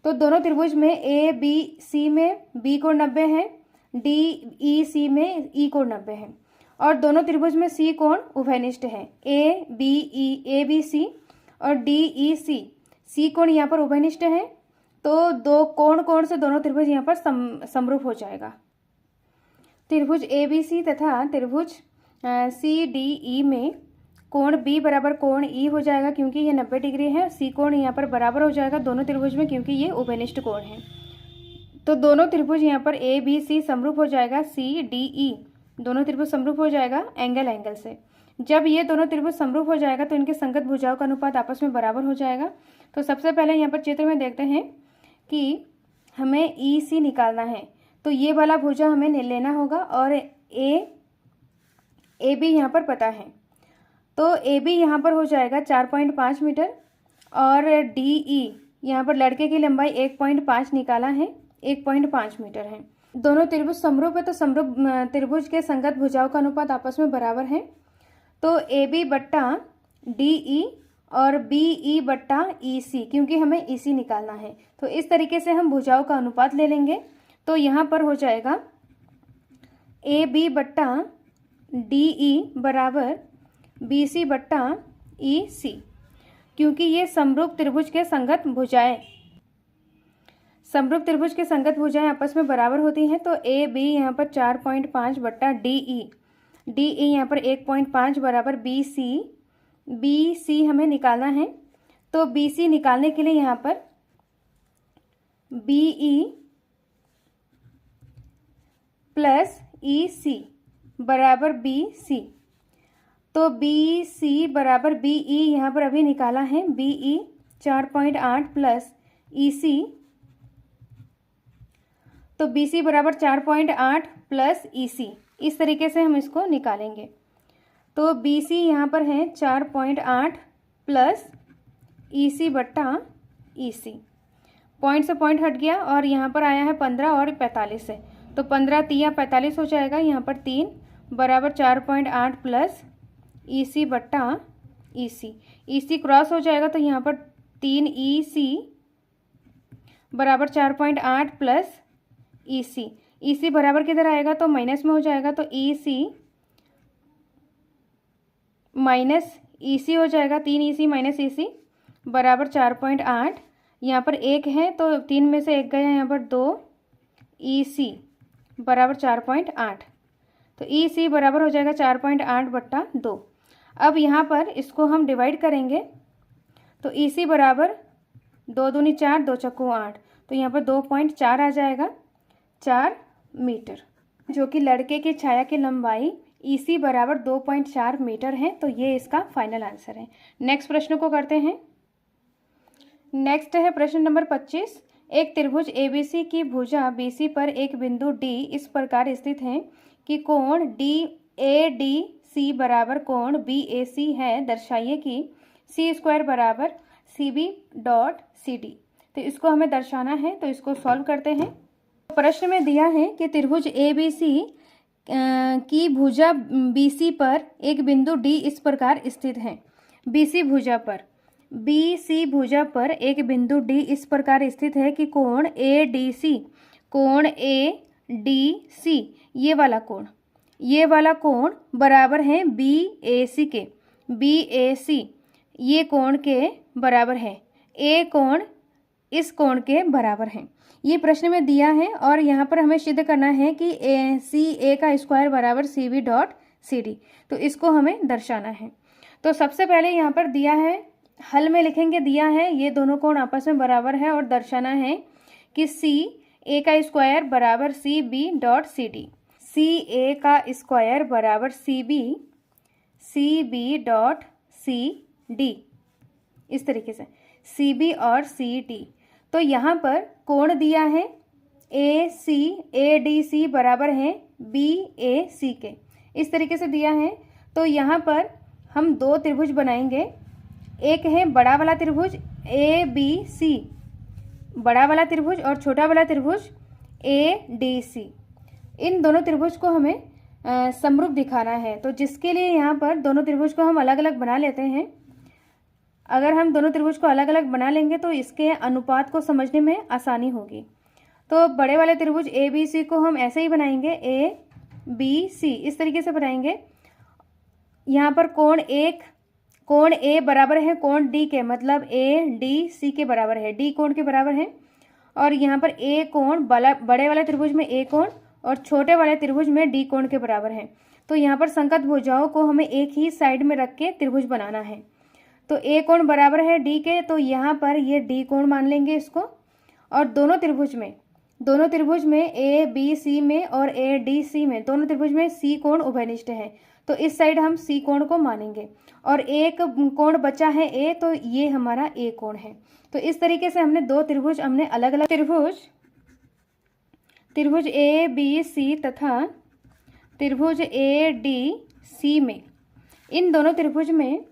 तो दोनों त्रिभुज में ए बी सी में बी कोण 90 है, डी ई सी में ई कोण 90 है, और दोनों त्रिभुज में सी कोण उभयनिष्ठ है। ए बी सी और डी ई सी कोण यहाँ पर उभयनिष्ठ है। तो दो कोण से दोनों त्रिभुज यहाँ पर समरूप हो जाएगा। त्रिभुज ए बी सी तथा त्रिभुज सी डी ई में कोण बी बराबर कोण ई हो जाएगा, क्योंकि ये 90 डिग्री है। सी कोण यहाँ पर बराबर हो जाएगा दोनों त्रिभुज में, क्योंकि ये उभयनिष्ठ कोण है। तो दोनों त्रिभुज यहाँ पर ए बी सी समरूप हो जाएगा, सी डी ई दोनों त्रिभुज समरूप हो जाएगा एंगल से। जब ये दोनों त्रिभुज समरूप हो जाएगा तो इनके संगत भुजाओं का अनुपात आपस में बराबर हो जाएगा। तो सबसे पहले यहाँ पर चित्र में देखते हैं कि हमें ई सी निकालना है। तो ये वाला भुजा हमें लेना होगा, और ए बी यहाँ पर पता है। तो ए बी यहाँ पर हो जाएगा 4.5 मीटर, और डी ई यहाँ पर लड़के की लंबाई 1.5 निकाला है, 1.5 मीटर है। दोनों त्रिभुज समरूप है तो समरूप त्रिभुज के संगत भुजाओं का अनुपात आपस में बराबर है। तो ए बी बट्टा डी ई और बी ई बट्टा ई सी, क्योंकि हमें ई सी निकालना है। तो इस तरीके से हम भुजाओं का अनुपात ले लेंगे। तो यहाँ पर हो जाएगा ए बी बट्टा डी ई बराबर बी सी बट्टा ई सी, क्योंकि ये समरूप त्रिभुज के संगत भुजाएं आपस में बराबर होती हैं। तो ए बी यहाँ पर 4.5 बट्टा डी ई यहाँ पर 1.5 बराबर बी सी हमें निकालना है। तो बी सी निकालने के लिए यहाँ पर बी ई प्लस ई सी बराबर बी सी। तो बी सी बराबर बी ई यहाँ पर अभी निकाला है, बी ई 4.8 प्लस ई सी। तो बी सी बराबर 4.8 प्लस ई सी, इस तरीके से हम इसको निकालेंगे। तो बी सी यहाँ पर है 4.8 प्लस ई सी बट्टा ई सी। पॉइंट से पॉइंट हट गया और यहाँ पर आया है 15 और 45 से, तो 15 तिया 45 हो जाएगा। यहाँ पर 3 बराबर 4.8 प्लस ई सी बट्टा ई सी क्रॉस हो जाएगा। तो यहाँ पर 3 ई सी बराबर 4.8 प्लस ई सी बराबर किधर आएगा तो माइनस में हो जाएगा। तो ई सी माइनस ई सी हो जाएगा, 3 ई सी माइनस ई सी बराबर 4.8। यहाँ पर 1 है तो 3 में से 1 गया, यहाँ पर 2 ई सी बराबर 4.8। तो ई सी बराबर हो जाएगा 4.8 बट्टा 2। अब यहाँ पर इसको हम डिवाइड करेंगे तो ई सी बराबर 2 दूनी 4, 2 चक्कू 8, तो यहाँ पर 2.4 आ जाएगा 4 मीटर, जो कि लड़के की छाया की लंबाई ई सी बराबर 2.4 मीटर है। तो ये इसका फाइनल आंसर है। नेक्स्ट प्रश्न को करते हैं। नेक्स्ट है प्रश्न नंबर 25। एक त्रिभुज एबीसी की भुजा बीसी पर एक बिंदु डी इस प्रकार स्थित है कि कोण डी ए डी सी बराबर कोण बी ए सी है। दर्शाइए कि सी स्क्वायर बराबर C B dot C D. तो इसको हमें दर्शाना है, तो इसको सॉल्व करते हैं। प्रश्न में दिया है कि त्रिभुज ए बी सी की भुजा बीसी पर एक बिंदु डी इस प्रकार स्थित है। बीसी भुजा पर बी सी भुजा पर एक बिंदु डी इस प्रकार स्थित है कि कोण ए डी सी ये वाला कोण बराबर है बी ए सी के। बी ए सी ये कोण के बराबर है, ए कोण इस कोण के बराबर है। ये प्रश्न में दिया है और यहाँ पर हमें सिद्ध करना है कि ए का स्क्वायर बराबर C B dot C D, तो इसको हमें दर्शाना है। तो सबसे पहले यहाँ पर दिया है, हल में लिखेंगे, दिया है ये दोनों कोण आपस में बराबर है और दर्शाना है कि सी ए का स्क्वायर बराबर C B dot C D. C A का स्क्वायर बराबर C B dot C D, इस तरीके से सी बी और सी डी। तो यहाँ पर कोण दिया है ए डी सी बराबर है बी ए सी के, इस तरीके से दिया है। तो यहाँ पर हम दो त्रिभुज बनाएंगे, एक है बड़ा वाला त्रिभुज ए बी सी, बड़ा वाला त्रिभुज, और छोटा वाला त्रिभुज ए डी सी। इन दोनों त्रिभुज को हमें समरूप दिखाना है, तो जिसके लिए यहाँ पर दोनों त्रिभुज को हम अलग अलग बना लेते हैं। अगर हम दोनों त्रिभुज को अलग अलग बना लेंगे तो इसके अनुपात को समझने में आसानी होगी। तो बड़े वाले त्रिभुज ए बी सी को हम ऐसे ही बनाएंगे, ए बी सी इस तरीके से बनाएंगे। यहाँ पर कोण ए बराबर है कोण डी के, मतलब ए डी सी के बराबर है, डी कोण के बराबर है। और यहाँ पर ए कोण बड़े वाले त्रिभुज में ए कोण और छोटे वाले त्रिभुज में डी कोण के बराबर है। तो यहाँ पर संगत भुजाओं को हमें एक ही साइड में रख के त्रिभुज बनाना है। तो ए कोण बराबर है डी के, तो यहाँ पर ये डी कोण मान लेंगे इसको। और दोनों त्रिभुज में ए बी सी में और ए डी सी में, दोनों त्रिभुज में सी कोण उभयनिष्ठ है, तो इस साइड हम सी कोण को मानेंगे। और एक कोण बचा है ए, तो ये हमारा ए कोण है। तो इस तरीके से हमने दो त्रिभुज, हमने अलग अलग त्रिभुज ए बी सी तथा त्रिभुज ए डी सी में, इन दोनों त्रिभुज में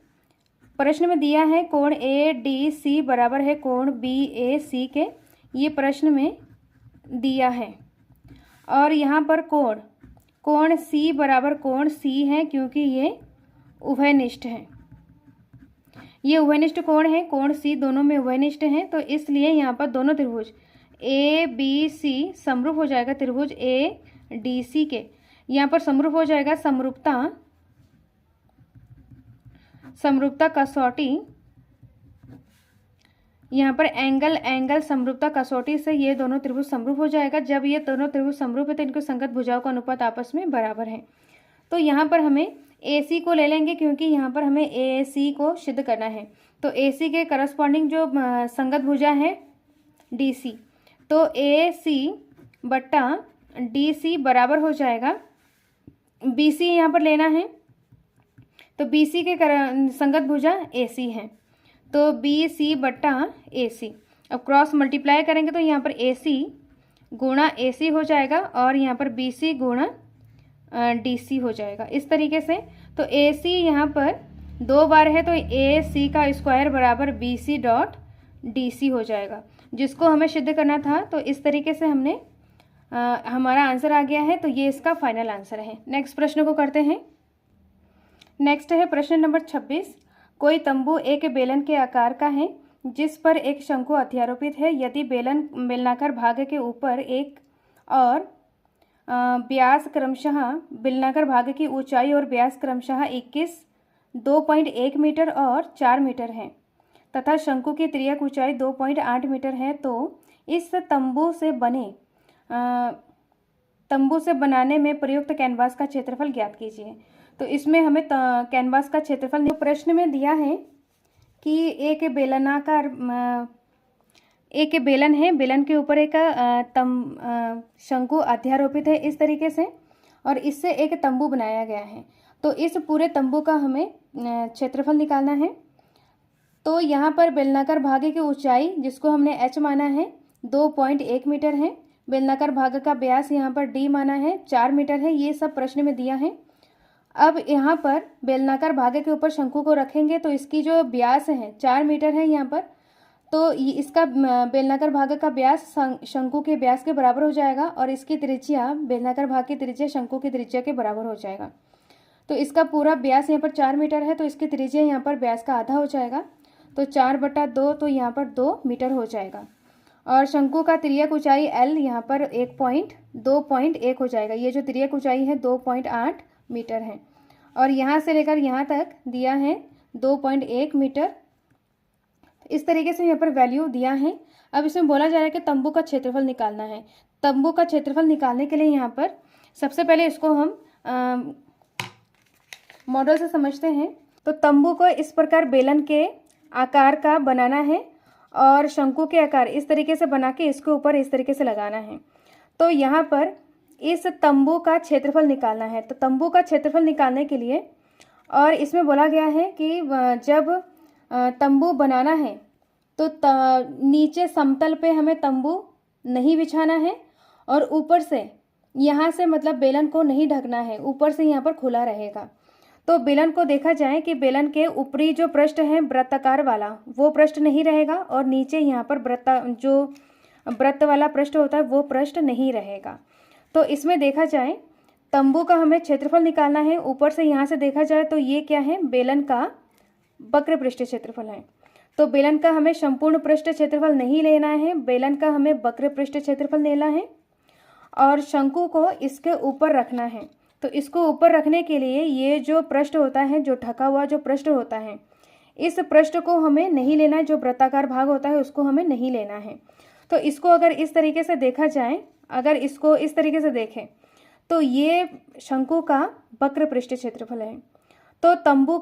प्रश्न में दिया है कोण ए डी सी बराबर है कोण बी ए सी के, ये प्रश्न में दिया है। और यहाँ पर कोण सी बराबर कोण सी है, क्योंकि ये उभयनिष्ठ है, ये उभयनिष्ठ कोण है, कोण सी दोनों में उभयनिष्ठ हैं। तो इसलिए यहाँ पर दोनों त्रिभुज ए बी सी समरूप हो जाएगा त्रिभुज ए डी सी के। यहाँ पर समरूप हो जाएगा, समरूपता कसौटी, यहाँ पर एंगल समरूपता कसौटी से ये दोनों त्रिभुज समरूप हो जाएगा। जब ये दोनों त्रिभुज समरूप है तो इनके संगत भुजाओं का अनुपात आपस में बराबर है। तो यहाँ पर हमें ए सी को ले लेंगे, क्योंकि यहाँ पर हमें ए सी को सिद्ध करना है। तो ए सी के करस्पॉन्डिंग जो संगत भुजा है डी सी, तो ए सी बट्टा डी सी बराबर हो जाएगा, बी सी यहाँ पर लेना है, तो बी सी के संगत भुजा ए सी है, तो बी सी बट्टा ए सी। अब क्रॉस मल्टीप्लाई करेंगे तो यहाँ पर ए सी गुणा ए सी हो जाएगा और यहाँ पर बी सी गुणा डी सी हो जाएगा, इस तरीके से। तो ए सी यहाँ पर दो बार है, तो ए सी का स्क्वायर बराबर B C dot D C हो जाएगा, जिसको हमें सिद्ध करना था। तो इस तरीके से हमने हमारा आंसर आ गया है, तो ये इसका फाइनल आंसर है। नेक्स्ट प्रश्न को करते हैं। नेक्स्ट है प्रश्न नंबर 26। कोई तंबू एक बेलन के आकार का है जिस पर एक शंकु अध्यारोपित है। यदि बेलनाकार भाग के ऊपर एक और व्यास क्रमशः बेलनाकार भाग की ऊंचाई और व्यास क्रमशः 2.1 मीटर और 4 मीटर है तथा शंकु की तिर्यक ऊंचाई 2.8 मीटर है, तो इस तंबू से बनाने में प्रयुक्त कैनवास का क्षेत्रफल ज्ञात कीजिए। तो इसमें हमें कैनवास का क्षेत्रफल प्रश्न में दिया है कि एक बेलन है, बेलन के ऊपर एक शंकु अध्यारोपित है इस तरीके से, और इससे एक तंबू बनाया गया है। तो इस पूरे तंबू का हमें क्षेत्रफल निकालना है। तो यहाँ पर बेलनाकार भाग की ऊंचाई, जिसको हमने h माना है, 2.1 मीटर है। बेलनाकार भाग का व्यास यहाँ पर d माना है 4 मीटर है। ये सब प्रश्न में दिया है। अब यहाँ पर बेलनाकार भाग के ऊपर शंकु को रखेंगे तो इसकी जो व्यास है 4 मीटर है यहाँ पर, तो इसका बेलनाकार भाग का व्यास शंकु के व्यास के बराबर हो जाएगा और इसकी त्रिज्या, बेलनाकार भाग की त्रिज्या शंकु की त्रिज्या के बराबर हो जाएगा। तो इसका पूरा व्यास यहाँ पर 4 मीटर है, तो इसकी त्रिज्या यहाँ पर व्यास का आधा हो जाएगा। तो 4/2 तो यहाँ पर 2 मीटर हो जाएगा। और शंकु का तिर्यक ऊंचाई L यहाँ पर 2.1 हो जाएगा। ये जो तिर्यक ऊंचाई है 2.8 मीटर है और यहाँ से लेकर यहाँ तक दिया है 2.1 मीटर। इस तरीके से यहाँ पर वैल्यू दिया है। अब इसमें बोला जा रहा है कि तंबू का क्षेत्रफल निकालना है। तंबू का क्षेत्रफल निकालने के लिए यहाँ पर सबसे पहले इसको हम मॉडल से समझते हैं। तो तंबू को इस प्रकार बेलन के आकार का बनाना है और शंकु के आकार इस तरीके से बना के इसके ऊपर इस तरीके से लगाना है। तो यहाँ पर इस तंबू का क्षेत्रफल निकालना है। तो तंबू का क्षेत्रफल निकालने के लिए और इसमें बोला गया है कि जब तंबू बनाना है तो नीचे समतल पे हमें तंबू नहीं बिछाना है और ऊपर से यहाँ से मतलब बेलन को नहीं ढकना है, ऊपर से यहाँ पर खुला रहेगा। तो बेलन को देखा जाए कि बेलन के ऊपरी जो पृष्ठ है वृत्ताकार वाला वो पृष्ठ नहीं रहेगा और नीचे यहाँ पर वृत्त वाला पृष्ठ होता है वो पृष्ठ नहीं रहेगा। तो इसमें देखा जाए तंबू का हमें क्षेत्रफल निकालना है। ऊपर से यहाँ से देखा जाए तो ये क्या है, बेलन का वक्र पृष्ठ क्षेत्रफल है। तो बेलन का हमें संपूर्ण पृष्ठ क्षेत्रफल नहीं लेना है, बेलन का हमें वक्र पृष्ठ क्षेत्रफल लेना है और शंकु को इसके ऊपर रखना है। तो इसको ऊपर रखने के लिए ये जो पृष्ठ होता है, जो ढका हुआ जो पृष्ठ होता है, इस पृष्ठ को हमें नहीं लेना है, जो वृत्ताकार भाग होता है उसको हमें नहीं लेना है। तो इसको अगर इस तरीके से देखा जाए, अगर इसको इस तरीके से देखें तो ये शंकु का वक्र पृष्ठ क्षेत्रफल है। तो तंबू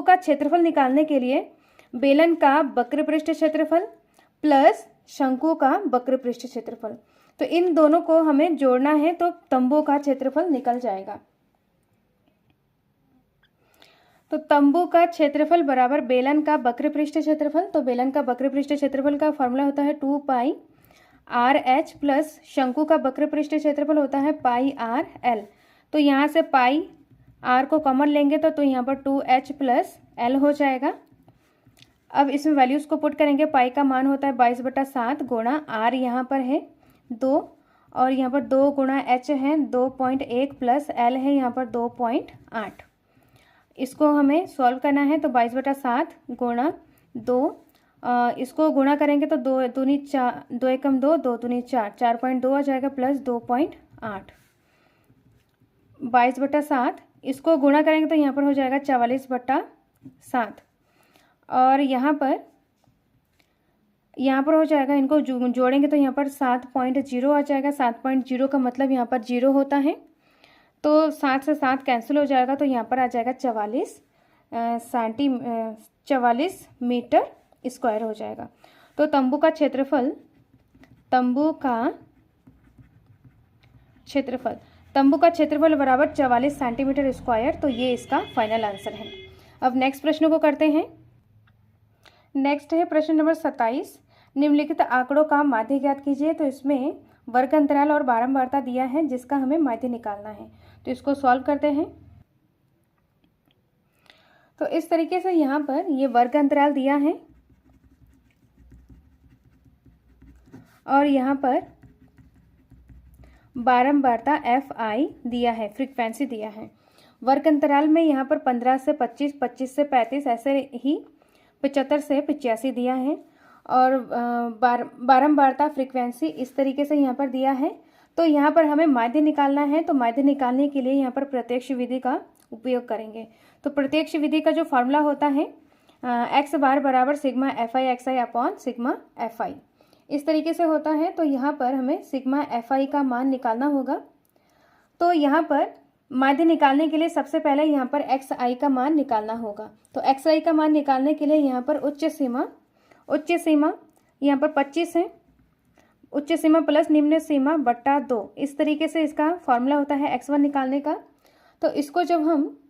का क्षेत्रफल निकालने के लिए बेलन का वक्र पृष्ठ क्षेत्रफल प्लस शंकु का वक्र पृष्ठ क्षेत्रफल, तो इन दोनों को हमें जोड़ना है तो तंबू का क्षेत्रफल निकल जाएगा। तो तंबू का क्षेत्रफल बराबर बेलन का वक्र पृष्ठ क्षेत्रफल। तो बेलन का वक्र पृष्ठ क्षेत्रफल का फॉर्मूला होता है 2πr/h प्लस शंकु का वक्र पृष्ठ क्षेत्रफल होता है πr/l। तो यहाँ से πr को कॉमन लेंगे तो यहाँ पर 2h प्लस l हो जाएगा। अब इसमें वैल्यूज़ को पुट करेंगे। पाई का मान होता है 22/7 गुणा r यहाँ पर है 2 और यहाँ पर 2 गुणा h है 2.1 प्लस l है यहाँ पर 2.8। इसको हमें सॉल्व करना है। तो 22/7 गुणा 2, इसको गुणा करेंगे तो 2 दूनी 4, 2 एकम 2, 2 दूनी 4, 4.2 आ जाएगा प्लस 2.8। 22/7 इसको गुणा करेंगे तो यहाँ पर हो जाएगा 44/7 और यहाँ पर हो जाएगा, इनको जोड़ेंगे तो यहाँ पर 7.0 आ जाएगा। 7.0 का मतलब यहाँ पर 0 होता है तो 7 से 7 कैंसिल हो जाएगा तो यहाँ पर आ जाएगा 44 मीटर स्क्वायर हो जाएगा। तो तंबू का क्षेत्रफल बराबर 44 सेंटीमीटर स्क्वायर। तो ये इसका फाइनल आंसर है। अब नेक्स्ट प्रश्न को करते हैं। नेक्स्ट है प्रश्न नंबर 27। निम्नलिखित आंकड़ों का माध्य ज्ञात कीजिए। तो इसमें वर्ग अंतराल और बारंबारता दिया है जिसका हमें माध्य निकालना है। तो इसको सॉल्व करते हैं। तो इस तरीके से यहाँ पर ये वर्ग अंतराल दिया है और यहाँ पर बारंबारता fi दिया है, फ्रीक्वेंसी दिया है। वर्ग अंतराल में यहाँ पर 15 से 25, 25 से 35, ऐसे ही 75 से 85 दिया है और बारंबारता फ्रीक्वेंसी इस तरीके से यहाँ पर दिया है। तो यहाँ पर हमें माध्य निकालना है। तो माध्य निकालने के लिए यहाँ पर प्रत्यक्ष विधि का उपयोग करेंगे। तो प्रत्यक्ष विधि का जो फॉर्मूला होता है x बार बराबर sigma fi xi upon sigma fi, इस तरीके से होता है। तो यहाँ पर हमें सिग्मा fi का मान निकालना होगा। तो यहाँ पर माध्य निकालने के लिए सबसे पहले यहाँ पर xi का मान निकालना होगा। तो xi का मान निकालने के लिए यहाँ पर उच्च सीमा यहाँ पर 25 है, उच्च सीमा प्लस निम्न सीमा बट्टा 2, इस तरीके से इसका फॉर्मूला होता है x1 निकालने का। तो इसको जब हम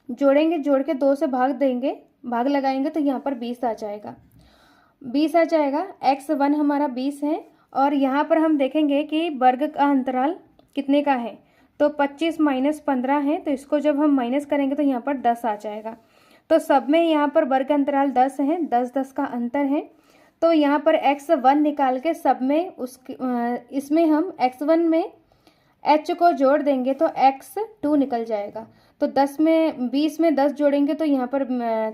जोड़ेंगे, जोड़ के 2 से भाग लगाएंगे तो यहाँ पर 20 आ जाएगा। x1 हमारा 20 है और यहाँ पर हम देखेंगे कि वर्ग का अंतराल कितने का है। तो 25 - 15 है, तो इसको जब हम माइनस करेंगे तो यहाँ पर 10 आ जाएगा। तो सब में यहाँ पर वर्ग अंतराल 10 है, 10 का अंतर है। तो यहाँ पर x1 निकाल के सब में इसमें हम x1 में h को जोड़ देंगे तो x2 निकल जाएगा। तो 10 में 20 में 10 जोड़ेंगे तो यहाँ पर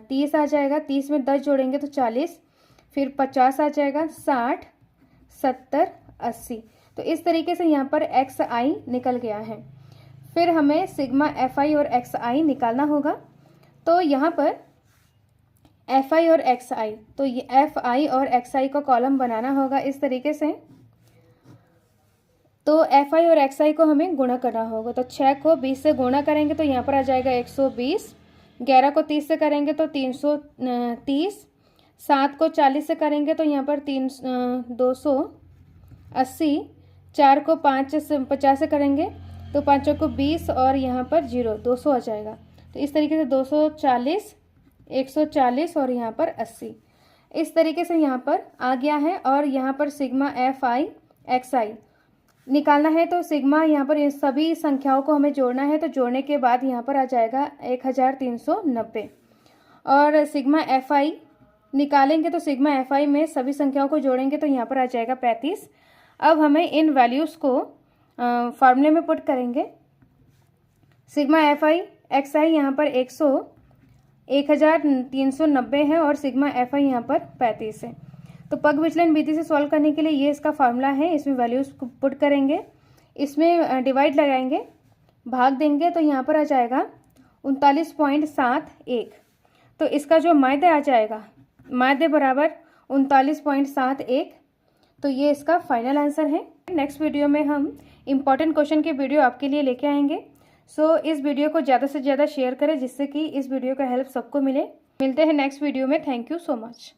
30 आ जाएगा, 30 में 10 जोड़ेंगे तो 40, फिर 50 आ जाएगा, 60, 70, 80। तो इस तरीके से यहाँ पर एक्स आई निकल गया है। फिर हमें सिग्मा एफ आई और एक्स आई निकालना होगा। तो यहाँ पर एफ आई और एक्स आई, तो ये एफ आई और एक्स आई का कॉलम बनाना होगा इस तरीके से। तो एफ आई और एक्स आई को हमें गुणा करना होगा। तो 6 को 20 से गुणा करेंगे तो यहाँ पर आ जाएगा 120, 11 को 30 से करेंगे तो 330, 7 को 40 से करेंगे तो यहाँ पर 280, 4 को 5 से 50 से करेंगे तो 5 को 20 और यहाँ पर 200 आ जाएगा। तो इस तरीके से 240, 140 और यहाँ पर 80 इस तरीके से यहाँ पर आ गया है। और यहाँ पर सिग्मा एफ आई एक्स आई निकालना है। तो सिग्मा यहाँ पर इन सभी संख्याओं को हमें जोड़ना है। तो जोड़ने के बाद यहाँ पर आ जाएगा 1390। और सिग्मा एफ आई निकालेंगे तो सिग्मा एफ आई में सभी संख्याओं को जोड़ेंगे तो यहाँ पर आ जाएगा 35। अब हमें इन वैल्यूज़ को फार्मूले में पुट करेंगे। सिग्मा एफ आई एक्स आई यहाँ पर 1390 है और सिग्मा एफ आई यहाँ पर 35 है। तो पग विचलन विधि से सॉल्व करने के लिए ये इसका फार्मूला है। इसमें वैल्यूज़ को पुट करेंगे, इसमें डिवाइड लगाएंगे, भाग देंगे तो यहाँ पर आ जाएगा 39.71। तो इसका जो माध्य आ जाएगा, माध्य बराबर 39.71। तो ये इसका फाइनल आंसर है। नेक्स्ट वीडियो में हम इम्पॉर्टेंट क्वेश्चन के वीडियो आपके लिए लेके आएंगे। सो इस वीडियो को ज़्यादा से ज़्यादा शेयर करें जिससे कि इस वीडियो का हेल्प सबको मिले। मिलते हैं नेक्स्ट वीडियो में। Thank you so much.